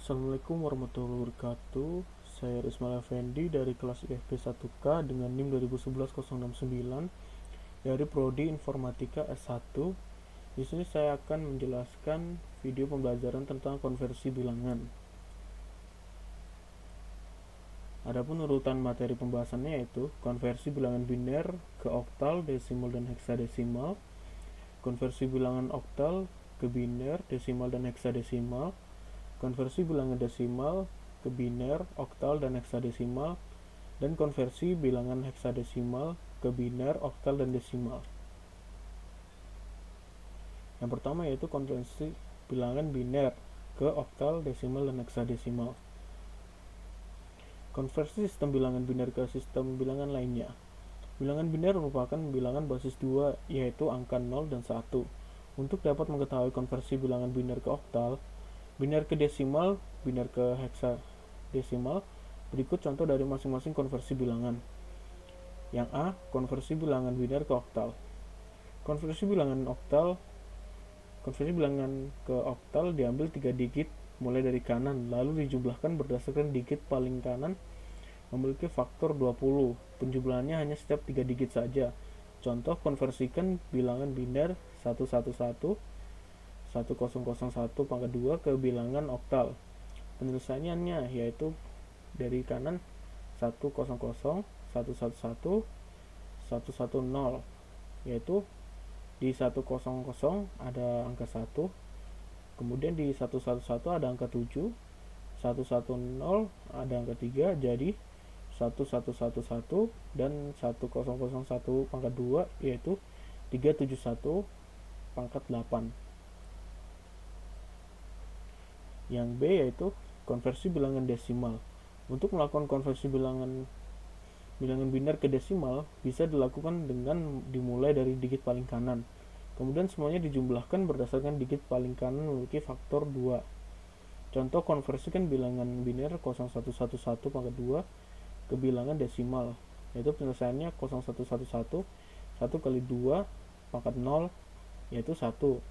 Assalamualaikum warahmatullahi wabarakatuh. Saya Rismal Effendi dari kelas IFP 1K dengan NIM 2011-069 dari Prodi Informatika S1. Di sini saya akan menjelaskan video pembelajaran tentang konversi bilangan. Adapun urutan materi pembahasannya yaitu konversi bilangan biner ke oktal, desimal, dan heksadesimal, konversi bilangan oktal ke biner, desimal, dan heksadesimal, konversi bilangan desimal ke biner, oktal, dan heksadesimal, dan konversi bilangan heksadesimal ke biner, oktal, dan desimal. Yang pertama yaitu konversi bilangan biner ke oktal, desimal, dan heksadesimal. Konversi sistem bilangan biner ke sistem bilangan lainnya. Bilangan biner merupakan bilangan basis 2, yaitu angka 0 dan 1. Untuk dapat mengetahui konversi bilangan biner ke oktal, biner ke desimal, biner ke heksadesimal, berikut contoh dari masing-masing konversi bilangan. Yang A, konversi bilangan biner ke oktal. Konversi bilangan ke oktal diambil 3 digit mulai dari kanan, lalu dijumlahkan berdasarkan digit paling kanan memiliki faktor 20. Penjumlahannya hanya setiap 3 digit saja. Contoh, konversikan bilangan biner 111 1001 pangkat 2 ke bilangan oktal. Penyelesaiannya yaitu dari kanan 100 111 110, yaitu di 100 ada angka 1, kemudian di 111 ada angka 7, 110 ada angka 3, jadi 1111 dan 1001 pangkat 2 yaitu 371 pangkat 8. Yang B yaitu konversi bilangan desimal. Untuk melakukan konversi bilangan biner ke desimal bisa dilakukan dengan dimulai dari digit paling kanan. Kemudian semuanya dijumlahkan berdasarkan digit paling kanan memiliki faktor 2. Contoh, konversikan bilangan biner 0111 pangkat 2 ke bilangan desimal, yaitu penyelesaiannya 0111 1 kali 2 pangkat 0 yaitu 1, 1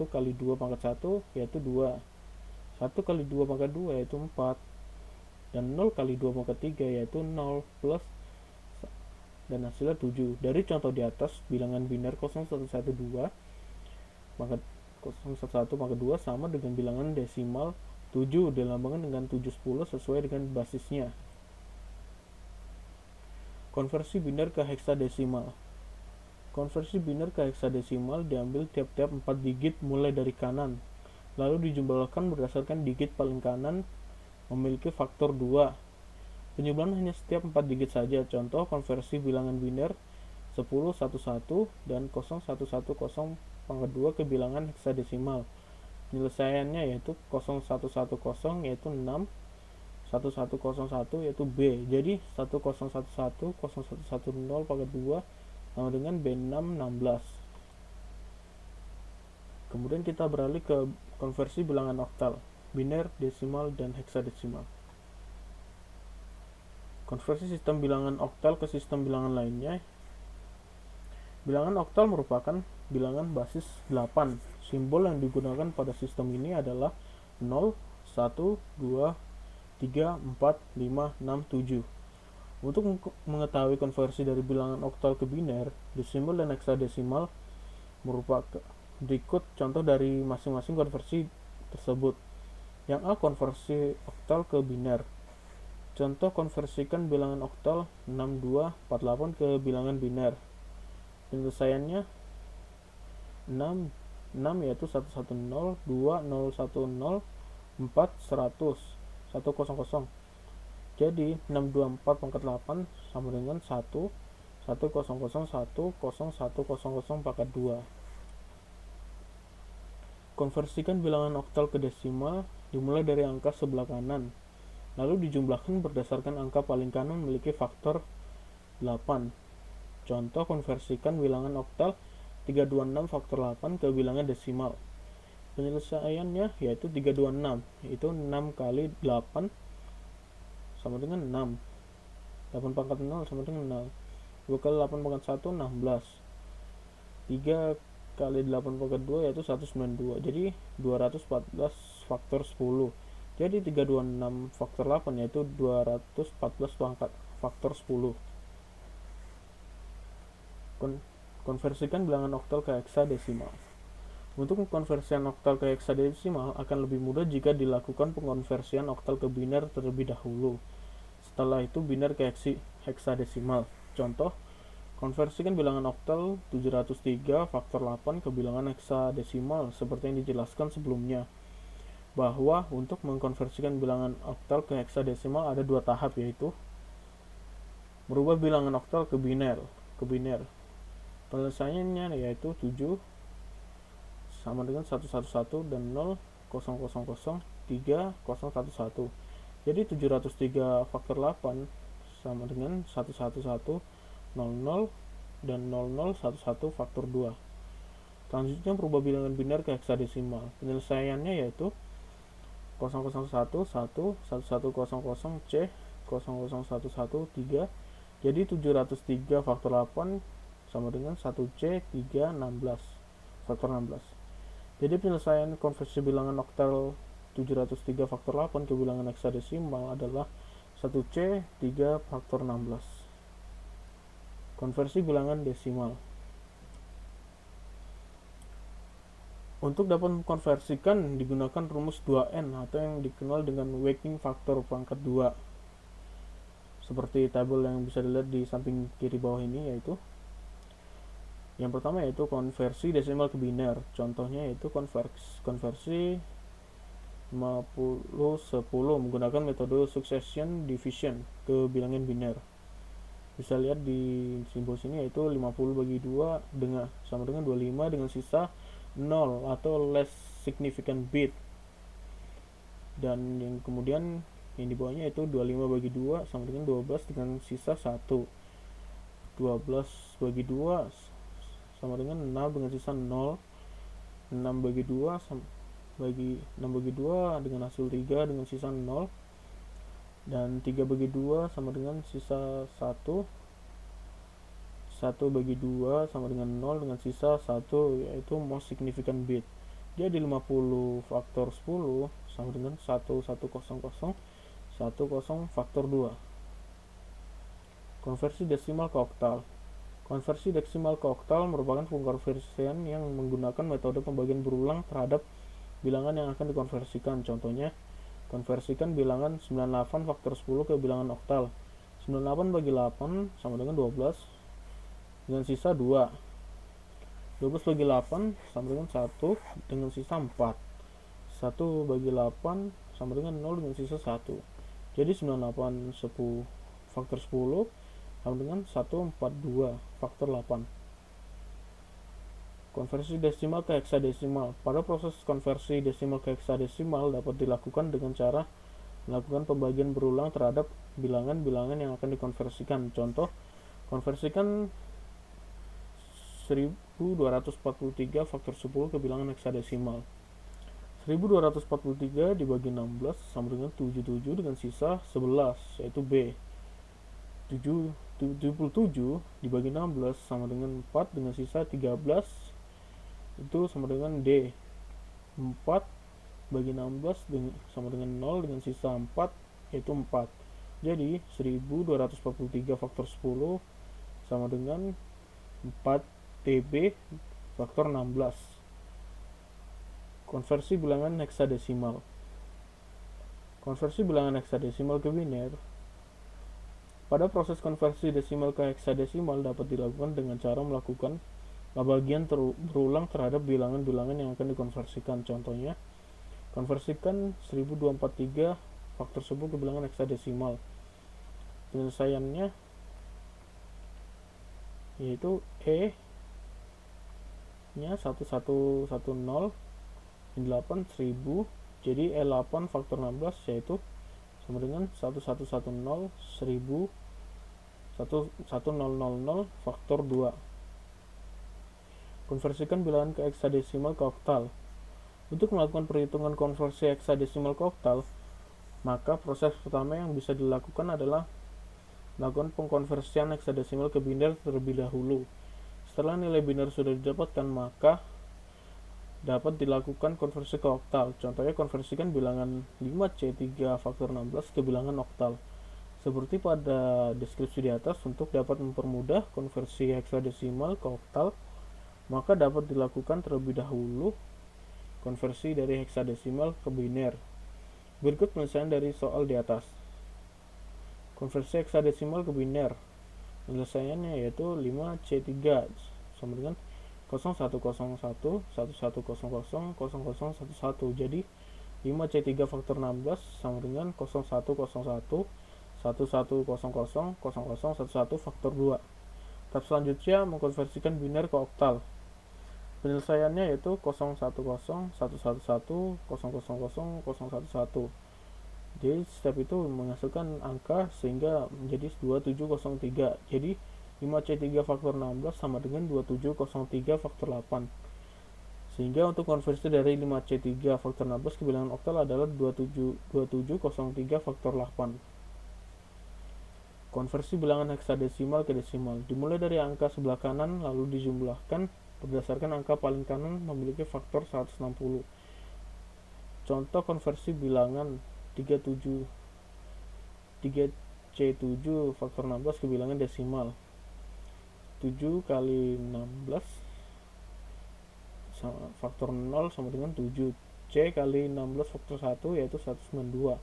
kali 2 pangkat 1 yaitu 2, 1 kali 2 pangkat 2 yaitu 4, dan 0 kali 2 pangkat 3 yaitu 0 plus, dan hasilnya 7. Dari contoh di atas, bilangan biner 0112 pangkat 011 pangkat 2 sama dengan bilangan desimal 7 dilambangkan dengan 710 sesuai dengan basisnya. Konversi biner ke heksadesimal. Konversi biner ke heksadesimal diambil tiap-tiap 4 digit mulai dari kanan, lalu dijumlahkan berdasarkan digit paling kanan memiliki faktor 2. Penjumlahan hanya setiap 4 digit saja. Contoh, konversi bilangan biner 1011 dan 0110 pangkat 2 ke bilangan heksadesimal. Penyelesaiannya yaitu 0110 yaitu 6, 1101 yaitu B. Jadi 1011 0110 pangkat 2 sama dengan B6 16. Kemudian kita beralih ke konversi bilangan oktal, biner, desimal, dan heksadesimal. Konversi sistem bilangan oktal ke sistem bilangan lainnya. Bilangan oktal merupakan bilangan basis 8. Simbol yang digunakan pada sistem ini adalah 0, 1, 2, 3, 4, 5, 6, 7. Untuk mengetahui konversi dari bilangan oktal ke biner, desimal, dan heksadesimal merupakan berikut contoh dari masing-masing konversi tersebut. Yang A, konversi oktal ke biner. Contoh, konversikan bilangan oktal 6248 ke bilangan biner. Penyelesaiannya 6 yaitu 110, 2 010, 4 100, 100. Jadi 624 pangkat 8 sama dengan 1 100 pangkat 2. Konversikan bilangan oktal ke desimal dimulai dari angka sebelah kanan, lalu dijumlahkan berdasarkan angka paling kanan memiliki faktor 8. Contoh, konversikan bilangan oktal 326 faktor 8 ke bilangan desimal. Penyelesaiannya yaitu 326, itu 6 kali 8 sama dengan 6. 8 pangkat 0 sama dengan 0. 2 kali 8 pangkat 1 16. 3 kali 8 pangkat 2 yaitu 192. Jadi 214 faktor 10. Jadi 326 faktor 8 yaitu 214 pangkat faktor 10. Konversikan bilangan oktal ke heksadesimal. Untuk pengkonversian oktal ke heksadesimal akan lebih mudah jika dilakukan pengkonversian oktal ke biner terlebih dahulu. Setelah itu biner ke heksadesimal. Contoh, konversikan bilangan oktal 703 faktor 8 ke bilangan heksadesimal seperti yang dijelaskan sebelumnya. Bahwa untuk mengkonversikan bilangan oktal ke heksadesimal ada dua tahap, yaitu merubah bilangan oktal ke biner. Penyelesaiannya yaitu 7 sama dengan 111 dan 0,0003011. Jadi 703 faktor 8 sama dengan 111, 00 dan 0011 faktor 2. Selanjutnya merubah bilangan biner ke heksadesimal. Penyelesaiannya yaitu 001 1 1100 C 00113. Jadi 703 faktor 8 sama dengan 1C 316 faktor 16. Jadi penyelesaian konversi bilangan oktal 703 faktor 8 ke bilangan heksadesimal adalah 1C 3 faktor 16. Konversi bilangan desimal. Untuk dapat mengkonversikan digunakan rumus 2N atau yang dikenal dengan weighting faktor pangkat 2. Seperti tabel yang bisa dilihat di samping kiri bawah ini, yaitu yang pertama yaitu konversi desimal ke biner. Contohnya yaitu konversi 50-10 menggunakan metode succession division ke bilangan biner. Bisa lihat di simbol sini yaitu 50/2 sama dengan 25 dengan sisa 0 atau less significant bit. Dan yang kemudian yang di bawahnya itu 25/2 sama dengan 12 dengan sisa 1. 12/2 sama dengan 6 dengan sisa 0. 6/2 dengan hasil 3 dengan sisa 0. Dan 3/2 sama dengan sisa 1. 1/2 sama dengan 0 dengan sisa 1, yaitu most significant bit. Jadi 50 faktor 10 sama dengan 1100 10 faktor 2. Konversi desimal ke oktal. Konversi desimal ke oktal merupakan pengkonversian yang menggunakan metode pembagian berulang terhadap bilangan yang akan dikonversikan. Contohnya, konversikan bilangan 98 faktor 10 ke bilangan oktal. 98/8 sama dengan 12 dengan sisa 2. 12/8 sama dengan 1 dengan sisa 4. 1/8 sama dengan 0 dengan sisa 1. Jadi 98 faktor 10 sama dengan 142 faktor 8. Konversi desimal ke heksadesimal. Pada proses konversi desimal ke heksadesimal dapat dilakukan dengan cara melakukan pembagian berulang terhadap bilangan-bilangan yang akan dikonversikan. Contoh, konversikan 1243 faktor 10 ke bilangan heksadesimal. 1243 dibagi 16 sama dengan 77 dengan sisa 11, yaitu B. 77 dibagi 16 sama dengan 4 dengan sisa 13, itu sama dengan D. 4 bagi 16 sama dengan 0 dengan sisa 4, yaitu 4. Jadi 1243 faktor 10 sama dengan 4 TB faktor 16. Konversi bilangan heksadesimal. Konversi bilangan heksadesimal ke biner. Pada proses konversi desimal ke heksadesimal dapat dilakukan dengan cara melakukan pembagian berulang terhadap bilangan-bilangan yang akan dikonversikan. Contohnya, konversikan 1243 faktor 10 ke bilangan heksadesimal. Penyelesaiannya yaitu E nya 1110 8 1000. Jadi E8 faktor 16 yaitu sama dengan 1110 1000 1000 faktor 2. Konversikan bilangan ke heksadesimal ke oktal. Untuk melakukan perhitungan konversi heksadesimal ke oktal, maka proses pertama yang bisa dilakukan adalah melakukan pengkonversian heksadesimal ke biner terlebih dahulu. Setelah nilai biner sudah didapatkan, maka dapat dilakukan konversi ke oktal. Contohnya konversikan bilangan 5C3 faktor 16 ke bilangan oktal. Seperti pada deskripsi di atas, untuk dapat mempermudah konversi heksadesimal ke oktal, maka dapat dilakukan terlebih dahulu konversi dari heksadesimal ke biner. Berikut penyelesaian dari soal di atas. Konversi heksadesimal ke biner. Penyelesaiannya yaitu 5C3 sama dengan 010111000011. Jadi 5C3 faktor 16 sama dengan 010111000011 faktor 2. Tahap selanjutnya mengkonversikan biner ke oktal. Penyelesaiannya yaitu 010111000011. Jadi step itu menghasilkan angka sehingga menjadi 2703. Jadi 5C3 faktor 16 sama dengan 2703 faktor 8. Sehingga untuk konversi dari 5C3 faktor 16 ke bilangan oktal adalah 2703 faktor 8. Konversi bilangan heksadesimal ke desimal. Dimulai dari angka sebelah kanan lalu dijumlahkan berdasarkan angka paling kanan memiliki faktor 160. Contoh konversi bilangan 3C7 faktor 16 ke bilangan desimal. 7 kali 16 faktor 0 sama dengan 7. C kali 16 faktor 1 yaitu 192.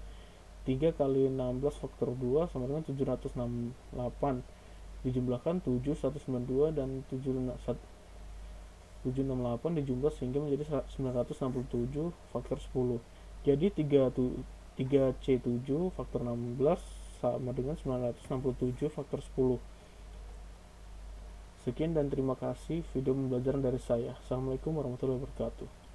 3 kali 16 faktor 2 sama dengan 768. Dijumlahkan 7, 192 dan 768 dijumlah sehingga menjadi 967 faktor 10. Jadi 3C7 faktor 16 sama dengan 967 faktor 10. Sekian dan terima kasih video pembelajaran dari saya. Assalamualaikum warahmatullahi wabarakatuh.